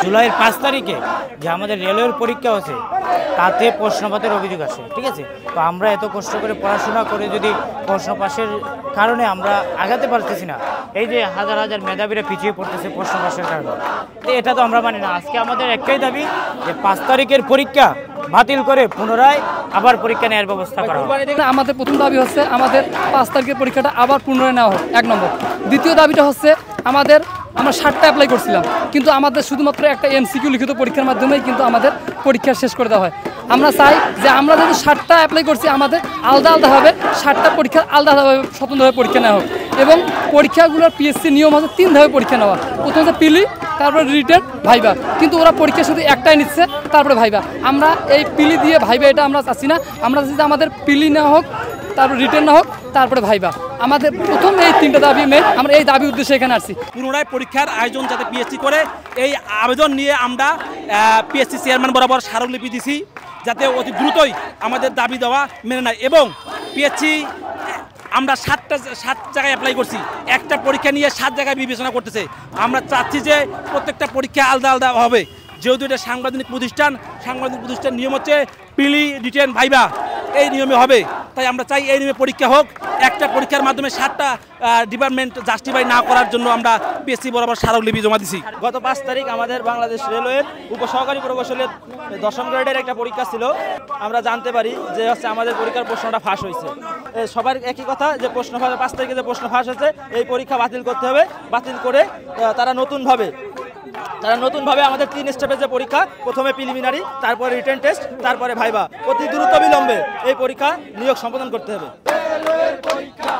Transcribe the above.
জুলাইয়ের 5 তারিখে যে আমাদের রেলওয়ের পরীক্ষা আছে তাতে প্রশ্নপত্রের অভিযোগ আসে, ঠিক আছে। তো আমরা এত কষ্ট করে পড়াশোনা করে যদি প্রশ্ন পাশের কারণে আমরা আগাতে পারতেছি না, এই যে হাজার হাজার মেধাবীরা পিছিয়ে পড়তেছে প্রশ্ন পাশের কারণে, তো এটা তো আমরা মানি না। আজকে আমাদের একটাই দাবি যে 5 তারিখের পরীক্ষা বাতিল করে পুনরায় আবার পরীক্ষা নেওয়ার ব্যবস্থা করা হবে। আমাদের প্রথম দাবি হচ্ছে আমাদের 5 তারিখের পরীক্ষাটা আবার পুনরায় নেওয়া হোক, 1 নম্বর। দ্বিতীয় দাবিটা হচ্ছে আমরা 7টা অ্যাপ্লাই করছিলাম, কিন্তু আমাদের শুধুমাত্র একটা MCQ লিখিত পরীক্ষার মাধ্যমেই কিন্তু আমাদের পরীক্ষা শেষ করে দেওয়া হয়। আমরা চাই যে আমরা যদি 7টা অ্যাপ্লাই করছি আমাদের আলাদা আলাদাভাবে 7টা পরীক্ষার আলাদাভাবে স্বতন্ত্রভাবে পরীক্ষা নেওয়া হোক, এবং পরীক্ষাগুলোর PSC নিয়ম হচ্ছে 3 ধাপে পরীক্ষা নেওয়া। প্রথম হচ্ছে প্রিলি, তারপরে রিটেন, ভাইবা। কিন্তু ওরা পরীক্ষা শুধু একটাই নিচ্ছে, তারপরে ভাইবা। আমরা এই প্রিলি দিয়ে ভাইবা এটা আমরা চাচ্ছি না। আমরা চাচ্ছি যে আমাদের প্রিলি নেওয়া হোক, তারপর রিটেন না হোক, তারপরে ভাইবা। আমাদের প্রথম এই 3টা দাবি মেন, আমরা এই দাবি উদ্দেশ্যে এখানে আসছি। পুনরায় পরীক্ষার আয়োজন যাতে PSC করে, এই আবেদন নিয়ে আমরা PSC চেয়ারম্যান বরাবর স্মারকলিপি দিছি, যাতে অতি দ্রুতই আমাদের দাবি দেওয়া মেনে নেয়। এবং PSC আমরা 7 জায়গায় অ্যাপ্লাই করছি, একটা পরীক্ষা নিয়ে 7 জায়গায় বিবেচনা করতেছে। আমরা চাচ্ছি যে প্রত্যেকটা পরীক্ষা আলাদা আলাদা হবে, যেহেতু এটা সাংবাদিক প্রতিষ্ঠান নিয়ম হচ্ছে প্রিলি, রিটেন, ভাইবা, এই নিয়মে হবে। তাই আমরা চাই এই নিয়মে পরীক্ষা হোক। একটা পরীক্ষার মাধ্যমে 7টা ডিপার্টমেন্ট জাস্টিফাই না করার জন্য আমরা PSC বরাবর স্মারকলিপি জমা দিছি। গত 5 তারিখ আমাদের বাংলাদেশ রেলওয়ের উপসহকারী প্রকৌশলের 10ম গ্রেডের একটা পরীক্ষা ছিল। আমরা জানতে পারি যে হচ্ছে আমাদের পরীক্ষার প্রশ্নটা ফাঁস হয়েছে। সবার একই কথা যে 5 তারিখে যে প্রশ্ন ফাঁস হয়েছে, এই পরীক্ষা বাতিল করতে হবে। বাতিল করে তারা নতুনভাবে আমাদের 3 স্টেপের যে পরীক্ষা, প্রথমে প্রিলিমিনারি, তারপরে রিটেন টেস্ট, তারপরে ভাইবা, অতি দ্রুত বিলম্বে এই পরীক্ষা নিয়োগ সম্পাদন করতে হবে। পরীক্ষা